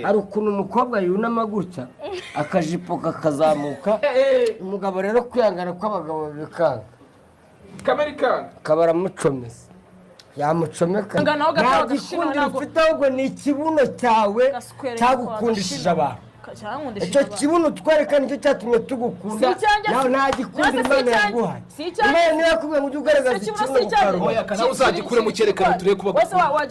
hari ukuntu umukobwa yunama gutya akajipo kakazamuka umugabo rero kwihangana kw'abagabo bikanga kamerikani kabaramucomeza yamucomeka nta gikundi ufite ahubwo ni ikibuno cyawe cyagukundishije abantu icyo kibuno twerekana icyo cyatumye tugukunda nawe nta gikundi Imana yaguhaye Imana niyo yakubwiye ngo ujye ugaragaza ikibuno ukaruma nawe uzagikure mu cyerekano turebe kuba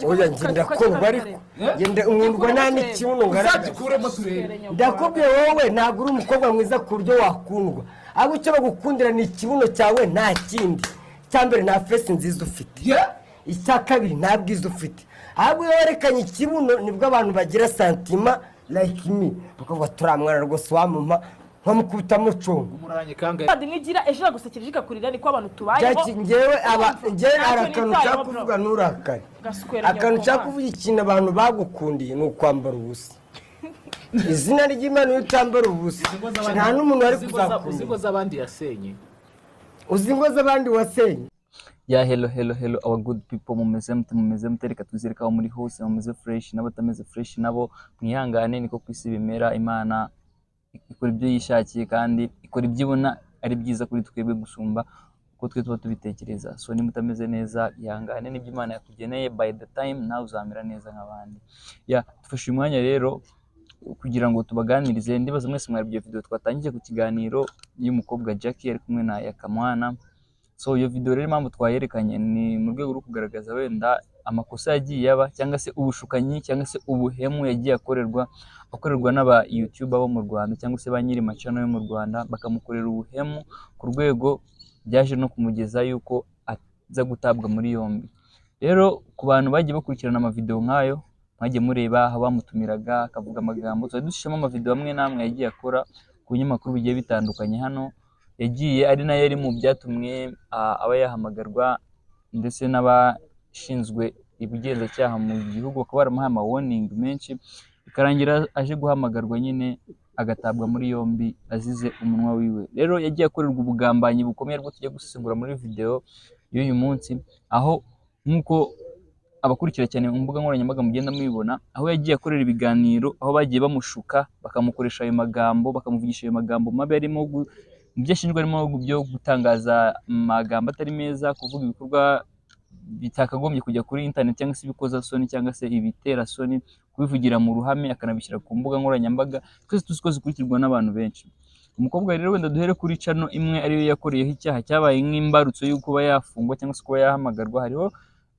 oya ngenda korwa ariko ngenda umwundwa nta n'ikibuno ngaragaza uzagikuremo turebe ndakubwiye wowe ntabwo uri umukobwa mwiza ku buryo wakundwa ahubwo icyo bagukundira ni ikibuno cyawe nta kindi icya mbere nta fesi nziza ufite icya kabiri nta bwiza ufite ahubwo iyo werekanye ikibuno nibwo abantu bagira santima like me bakavuga turamwana rwose wamuma nkamukubitamo congo umuranye kangahe kandi nigira ejo gusekeje ikakurira niko abantu tubayeho ngewe arakantu cyangwa kuvuga nurakare akantu cyangwa kuvuga ikintu abantu bagukundiye ni ukwambara ubusa izina ry'Imana iyo utambara ubusa nta n'umuntu wari kuzakunda uzi ngo z'abandi yasenye uzi ngo z'abandi wasenye. Ya hello our good people mumeze mute reka tuzireka aho muri hose mumeze fresh n'abatameze fresh nabo mwihangane niko kwisi bimera Imana ikora ibyo yishakiye kandi ikora ibyibona ari byiza kuri twebwe gusumba uko twe tuba tubitekereza so nimutameze neza ihangane n'ibyo Imana yakugeneye by the time nawe uzamera neza nk'abandi ya tufashe umwanya rero kugira ngo tubaganirize ndibaza mwese mwari byo video twatangiye ku kiganiro y'umukobwa Jackie ari kumwe na Yakamwana. So iyo video rero impamvu twayerekanye ni mu rwego rwo kugaragaza wenda amakosa yagiye yaba cyangwa se ubushukanyi cyangwa se ubuhemu yagiye akorerwa n'aba YouTuber bo mu Rwanda cyangwa se ba nyiri macano yo mu Rwanda bakamukorera ubuhemu ku rwego byaje no kumugeza yuko aza gutabwa muri yombi. Rero ku bantu bagiye bakurikirana ama video nkayo mwagiye mureba aho bamutumiraga akavuga amagambo dushishamo ama video amwe namwe yagiye akora ku nyamakuru bigiye bitandukanye hano yagiye ari nayo ari mu byatumwe aba yahamagarwa ndetse n'abashinzwe ibugenzacyaha mu gihugu bakaba baramuhaye ama warning menshi bikarangira aje guhamagarwa nyine agatabwa muri yombi azize umunwa wiwe. Rero yagiye akorerwa ubugambanyi bukomeye rwo tujya gusesengura muri video y'uyu munsi aho nkuko abakurikira cyane mu mbuga nkoranyambaga mugenda mubibona aho yagiye akorera ibiganiro aho bagiye bamushuka bakamukoresha ayo magambo bakamuvugisha ayo magambo mabi arimo ibyo ashinjwa arimo byo gutangaza amagambo atari meza kuvuga ibikorwa bitakagombye kujya kuri internet cyangwa se ibikoza soni cyangwa se ibitera soni kubivugira mu ruhame akanabishyira ku mbuga nkoranyambaga twese tuzi ko zikurikirwa n'abantu benshi. Umukobwa rero wenda duhere kuri channel imwe ariyo yakoreyeho icyaha cyabaye nk'imbarutso y'uko kuba yafungwa cyangwa se kuba yahamagarwa hariho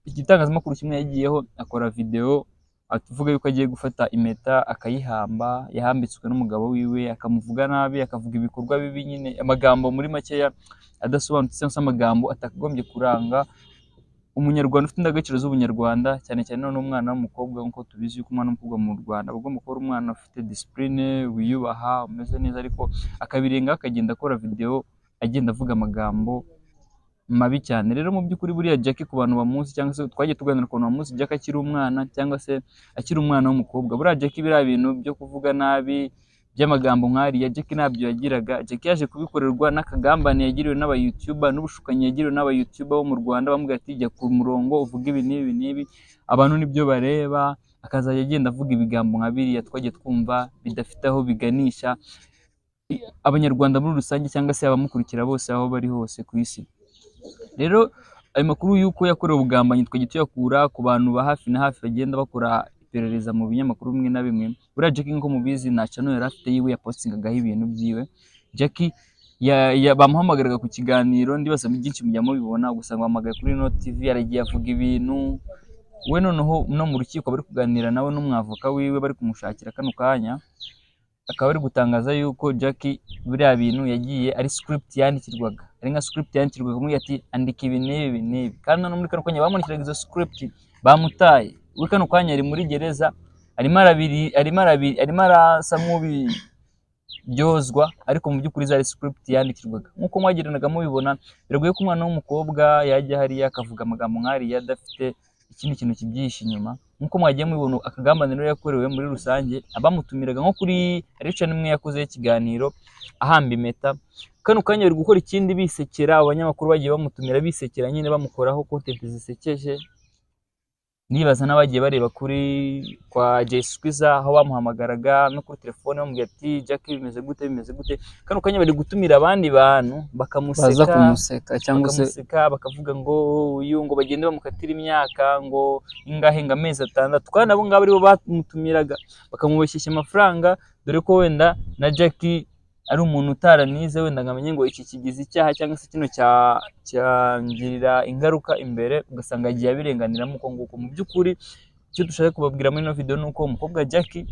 igitangazamakuru kimwe yagiyeho akora video atuvuga yuko agiye gufata impeta akayihamba yahambitswe n'umugabo wiwe akamuvuga nabi akavuga ibikorwa bibi nyine amagambo muri makeya adasobanutse cyangwa se amagambo atakagombye kuranga umunyarwanda ufite indagaciro z'ubunyarwanda cyane cyane n'umwana w'umukobwa nk'uko tubizi yuko umwana w'umukobwa mu Rwanda agomba kuba umwana ufite discipline wiyubaha umeze neza ariko akabirenga akagenda akora video agenda avuga amagambo mabi cyane. Rero mu by'ukuri buriya Jackie ku bantu bamuzi cyangwa se twagiye tuganira ku bantu bamuzi Jackie akiri umwana cyangwa se akiri umwana w'umukobwa buriya Jackie biriya bintu byo kuvuga nabi by'amagambo nk'ariya Jackie ntabyo yagiraga. Jackie yaje kubikorerwa n'akagambane yagiriwe n'aba YouTuber n'ubushukanyi yagiriwe n'aba YouTuber bo mu Rwanda bamubwira ati jya ku murongo uvuga ibi n'ibi abantu nibyo bareba akazajya agenda avuga ibigambo nka biriya twagiye twumva bidafite aho biganisha abanyarwanda muri rusange cyangwa se abamukurikira bose aho bari hose ku isi. Rero ayo makuru yuko yakorewe ubugambanyi twagiye tuyakura ku bantu ba hafi na hafi bagenda bakora iperereza mu binyamakuru bimwe na bimwe. Buriya Jackie nko mubizi nta channel yari afite yiwe yapostingagaho ibintu byiwe. Jackie bamuhamagaraga ku kiganiro ndibaza byinshi mujya mubibona gusanga bahamagaye kuri No TV yaragiye avuga ibintu we noneho no mu rukiko bari kuganira nawe n'umwavoka wiwe bari kumushakira kano kanya akaba ari gutangaza yuko Jackie buriya bintu yagiye ari script yandikirwaga ari nka script yandikirwaga muri ati andika ibi n'ibi kandi no muri kano kanya bamunikiraga izo script bamutaye we kano kanya ari muri gereza arimo arasa nk'ubi byozwa ariko mu by'ukuri zari script yandikirwaga nkuko mwagiranaga mubibona biragoye ko umwana w'umukobwa yajya hariya akavuga amagambo nk'ariya adafite ikindi kintu kibyihishe inyuma nkuko mwagiye mubibona akagambaniro yakorewe muri rusange abamutumiraga nko kuri Richa nimwe yakoze ikiganiro ahamba impeta kano kanya bari gukora ikindi bisekera abanyamakuru bagiye bamutumira bisekera nyine bamukoraho content zisekeje nibaza n'abagiye bareba kuri kwa Jay Squeezer aho bamuhamagaraga no kuri telefone bamubwira ati Jackie bimeze gute kano kanya bari gutumira abandi bantu baza kumuseka cyangwa se bakavuga ngo uyu ngo bagende bamukatira imyaka ngo ingahe ngo amezi 6 kandi abo ngabo aribo bamutumiraga bakamubeshyeshya amafaranga dore ko wenda na Jackie ari umuntu utaranize wenda ngamenye ngo iki kigize icyaha cyangwa se kino cyangirira ingaruka imbere ugasanga agiye abirenganiramo uko nguko. Mu by'ukuri icyo dushaka kubabwira muri ino video nuko umukobwa Jackie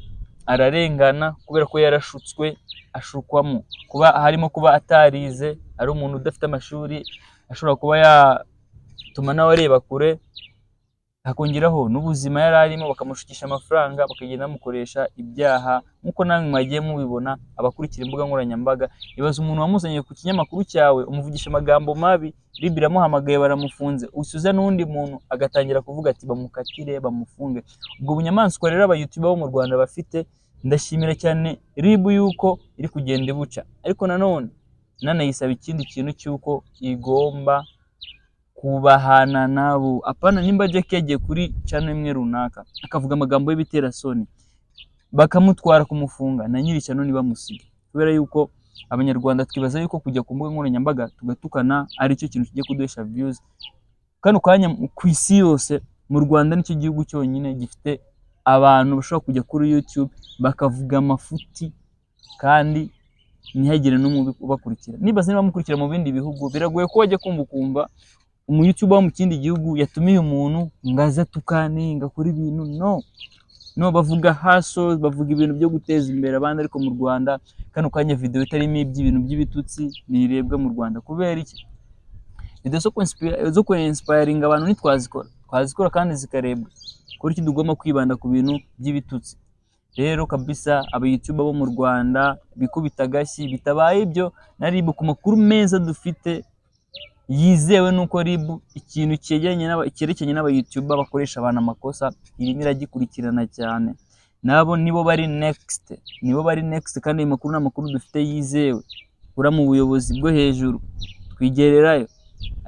ararengana kubera ko yarashutswe ashukwamo kuba harimo kuba atarize ari umuntu udafite amashuri ashobora kuba yatuma nawe areba kure hakongeraho n'ubuzima yari arimo bakamushukisha amafaranga bakagenda bamukoresha ibyaha nkuko namwe mwagiye mubibona abakurikira imbuga nkoranyambaga. Ibaza umuntu wamuzanye ku kinyamakuru cyawe umuvugisha amagambo mabi RIB iramuhamagaye baramufunze usuza n'undi muntu agatangira kuvuga ati bamukatire bamufunge. Ubwo bunyamaswa rero aba YouTuber bo mu Rwanda bafite ndashimira cyane RIB yuko iri kugenda ibuca ariko nanone nanayisaba ikindi kintu cyuko igomba kubahana nabo apana nimba Jackie yagiye kuri channel imwe runaka akavuga amagambo y'ibitera soni bakamutwara kumufunga na nyiri channel nibamusige kubera yuko abanyarwanda twibaza yuko kujya ku mbuga nkoranyambaga tugatukana ari cyo kintu kigiye kuduhesha views kano kanya ku isi yose mu Rwanda nicyo gihugu cyonyine gifite abantu bashobora kujya kuri YouTube bakavuga amafuti kandi ntihagire n'umubi ubakurikira. Nibaza niba mukurikira mu bindi bihugu biragoye ko wajya kumva umu-YouTuber mu kindi gihugu yatumiye umuntu ngaza tukane ngakora ibintu no bavuga haso bavuga ibintu byo guteza imbere abandi ariko mu Rwanda kano kanya video itarimo iby'ibintu by'ibitutsi nirebwa mu Rwanda kubera iki video zo inspiring abantu twazikora kandi zikarebwa kuri iki dugomba kwibanda ku bintu by'ibitutsi. Rero kabisa aba-YouTuber bo mu Rwanda bikubita gashyi bitabaye ibyo na RIB ku makuru meza dufite yizewe nuko RIB ikintu cyerekeranye n'aba-YouTuber bakoresha abantu amakosa irimo iragikurikirana cyane nabo nibo bari next kandi amakuru n'amakuru dufite yizewe ura mu buyobozi bwo hejuru twigererayo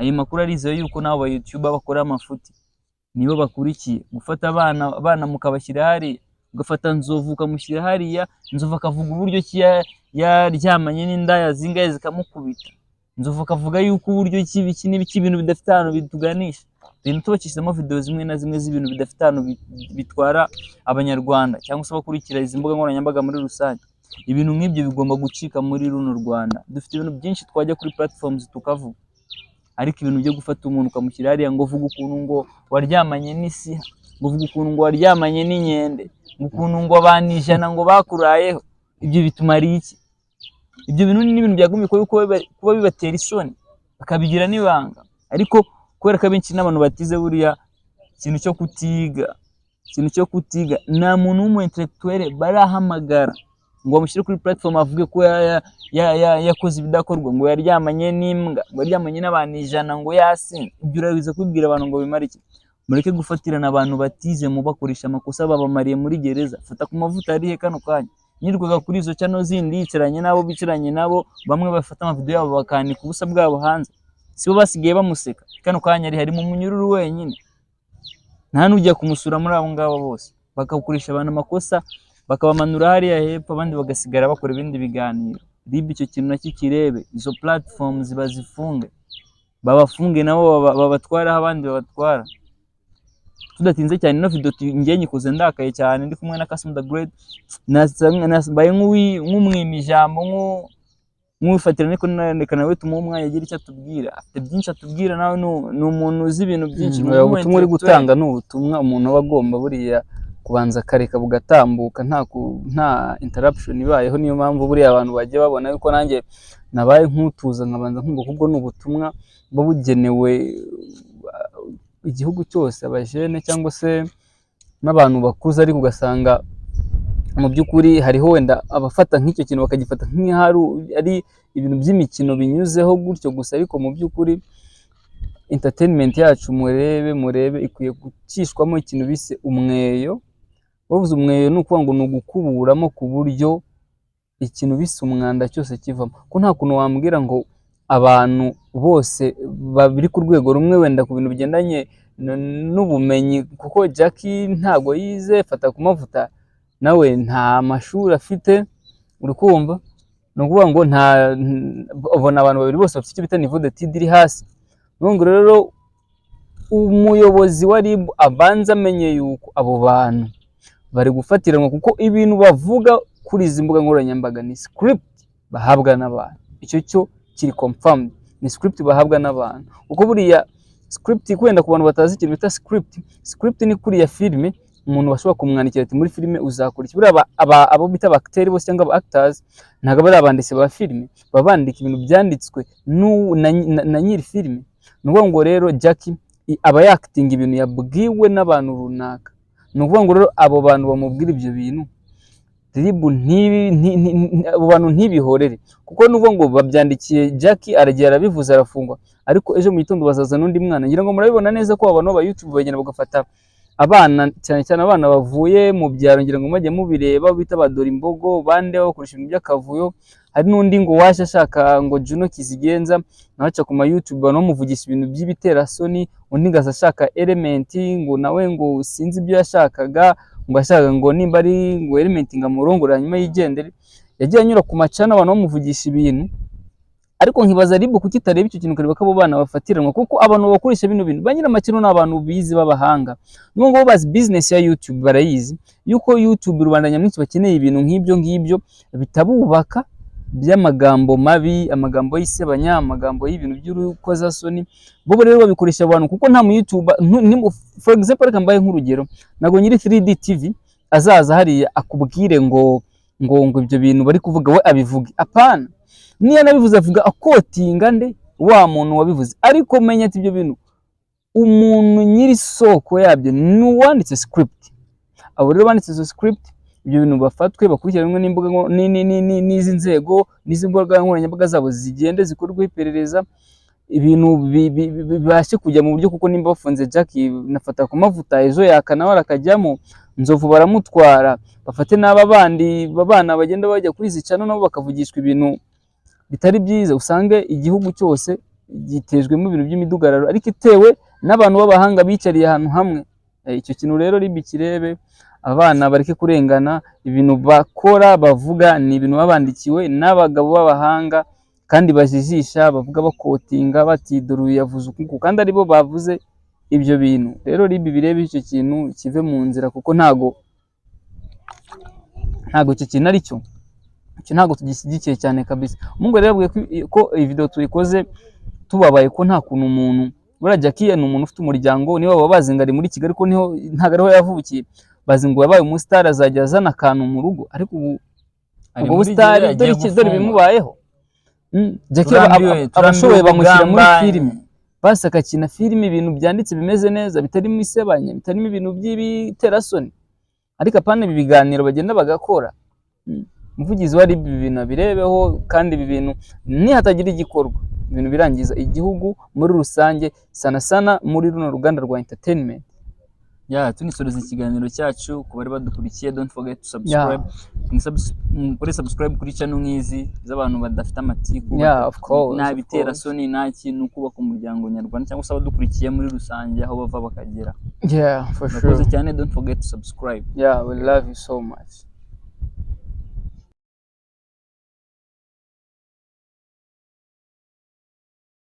ayo makuru arizewe yuko nabo ba-YouTuber bakora amafuti nibo bakurikiye gufata abana mukabashyira hari ugafata Nzovu ukamushyira hariya Nzovu akavuga uburyo ki yaryamanye n'indaya zingaye zikamukubita Nzovu akavuga yuko uburyo ki n'ibiki ibintu bidafite hano bituganisha ibintu tubakishizemo video zimwe na zimwe z'ibintu bidafite hano bitwara abanyarwanda cyangwa se bakurikira izi mbuga nkoranyambaga muri rusange. Ibintu nk'ibyo bigomba gucika muri runo Rwanda. Dufite ibintu byinshi twajya kuri platforms tukavuga ariko ibintu byo gufata umuntu ukamushyira hariya ngo vuga ukuntu ngo waryamanye n'isiha ngo vuga ukuntu ngo waryamanye n'inkende ukuntu ngo abanijana ngo bakurayeho ibyo bituma ari iki ibyo bintu ni ibintu byagumye kuba bibatera isoni bakabigira nibanga ariko kubera ko abenshi n'abantu batize buriya ikintu cyo kutiga nta muntu w'umu intellectuel barahamagara ngo bamushyire kuri platform avuge ko yakoze ibidakorwa ngo yaryamanye n'imbwa ngo yaryamanye n'abantu 100 ngo yasinze ibyo urabiza kubwira abantu ngo bimara iki mureke gufatirana abantu batize mu bakoresha amakosa babamariye muri gereza fata ku mavuta arihe kano kanya nyirwaga kuri izo channel zindi yicaranye nabo bicaranye nabo bamwe bafata ama video yabo bakanika ubusa bwabo hanze sibo basigaye bamuseka kano kanya hari mu munyururu wenyine nta nujya kumusura muri abo ngabo bose bakagukoresha abantu amakosa bakabamanura hariya hepfo abandi bagasigara bakora ibindi biganiro. RIB icyo kintu nakikirebe izo platforms bazifunge babafunge nabo babatwara abandi babatwara. Tudatinze cyane no video ngiye nyikoze ndakaye cyane ndi kumwe na Kasim the Great nabaye nk'umwimi ijambo nk'ufatira niko nerekana we tumuha umwanya agira icyo atubwira afite byinshi atubwira nawe ni umuntu uzi ibintu byinshi ubutumwa uri gutanga n'ubutumwa umuntu aba agomba buriya kubanza kareka bugatambuka nta interruption ibayeho niyo mpamvu buriya abantu bagiye babona yuko nanjye nabaye nk'utuza nkabanza nkumva kubwo n'ubutumwa bugenewe igihugu cyose abajene cyangwa se n'abantu bakuze ariko ugasanga mu by'ukuri hariho wenda abafata nk'icyo kintu bakagifata nk'ihari ari ibintu by'imikino binyuzeho gutyo gusa ariko mu by'ukuri entertainment yacu murebe ikwiye gucishwamo ikintu bise umweyo. Bavuze umweyo ni ukuvuga ngo ni ugukuburamo ku buryo ikintu bise umwanda cyose kivamo ko nta kuntu wambwira ngo abantu bose babiri ku rwego rumwe wenda ku bintu bigendanye n'ubumenyi kuko Jackie ntago yize fata ku mavuta nawe nta mashuri afite uri kumva no kuvuga ngo ubona abantu babiri bose bafite icyo bita niveau de TD iri hasi nubwo rero umuyobozi wa RIB abanza amenye yuko abo bantu bari gufatiranwa kuko ibintu bavuga kuri izi mbuga nkoranyambaga ni script bahabwa n'abantu icyo cyo kiri confirmed ni script bahabwa n'abantu uko buriya script kwenda ku bantu batazi ikintu bita script ni kuri ya filime umuntu bashobora kumwandikira ati muri filime uzakora iki buriya abo bita acteurs bose cyangwa actors ntago bari abanditsi ba filime babandika ibintu byanditswe na nyiri filime nuvuga ngo rero Jackie aba acting ibintu yabwiwe n'abantu runaka nuvuga ngo rero abo bantu bamubwira ibyo bintu RIB abo bantu ntibihorere kuko nuvuga ngo babyandikiye Jackie aragiye arabivuza arafungwa ariko ejo mu gitondo bazaza n'undi mwana ngira ngo murabibona neza ko abantu ba YouTube bagenda bagafata abana cyane cyane abana bavuye mu byaro ngira ngo majye mubireba bita badora imbogo bande bakoresha ibintu by'akavuyo hari n'undi ngo washa ashaka ngo Juno Kizigenza naca ku ma YouTube no muvugisha ibintu by'ibiterasoni undi ngaza ashaka element ngo nawe ngo sinzi ibyo yashakaga ngo ashaka ngo nimba ari ngo element ngamurongora nyuma yigendere yagiye anyura ku macana abantu bamuvugisha ibintu ariko nkibaza RIB kuki tareba icyo kintu kareba ko abo bana bafatiranwa kuko abantu bakoresha bino bintu banyira makino n'abantu bizi babahanga nubwo ngo bazi business ya YouTube barayizi yuko YouTube rubanda nyamwinshi bakeneye ibintu nk'ibyo bitabubaka by'amagambo mabi amagambo y'isebanya amagambo y'ibintu by'urukozasoni bo rero babikoresha abantu kuko nta mu YouTube for example reka mbaye nk'urugero nago nyiri 3D TV azaza hariya akubwire ngo ibyo bintu bari kuvuga we abivuge apana niyo nabivuze avuga akotinga nde wa muntu wabivuze ariko menya ati ibyo bintu umuntu nyiri soko yabyo ni uwanditse script abo rero banditse zo script ibyo bintu bafatwe bakurikiranwe n'imbuga n'izi nzego n'izi mbuga nkoranyambaga zabo zigende zikorwe iperereza ibintu bibashe kujya mu buryo kuko nimba bafunze Jackie nafata ku mavuta ejo yakanawe arakajyamo nzovu baramutwara bafate n'aba bandi babana bagenda bajya kuri zicano nabo bakavugishwa ibintu bitari byiza usange igihugu cyose gitejwemo ibintu by'imidugararo ariko itewe n'abantu b'abahanga bicariye ahantu hamwe icyo kintu rero RIB kirebe abana bareke kurengana ibintu bakora bavuga ni ibintu babandikiwe n'abagabo b'abahanga kandi bajijisha bavuga bakotinga batidoruye yavuze uko kandi aribo bavuze ibyo bintu rero RIB birebe icyo kintu kive mu nzira kuko ntago icyo kintu ari cyo ntago tugishyigikiye cyane kabisa umungu rero yabwiye ko iyi video tuyikoze tubabaye ko nta kuntu umuntu bura Jackie ni umuntu ufite umuryango niwe baba bazingari muri Kigali ko niho ntago ariho yavukiye bazingo yabaye umustar azajya azana akantu mu rugo ariko ubu star dore bimubayeho Jackie abashoboye bamushyira muri filime basaka kina filime ibintu byanditse bimeze neza bitari mu isebanya bitarimo ibintu by'ibiterasoni ariko apana bibiganiro bagenda bagakora umuvugizi wa RIB ibintu birebeho kandi ibi bintu nihatagira igikorwa ibintu birangiza igihugu muri rusange sana muri runo ruganda rwa entertainment tunisoreza ikiganiro cyacu ku bari badukurikiye don't forget to subscribe kuri subscribe kuri channel nk'izi z'abantu badafite amatiku nta biterasoni nta kintu kubaka umuryango nyarwanda cyangwa se abadukurikiye muri rusange aho bava bakagera for sure cyane don't forget to subscribe we love you so much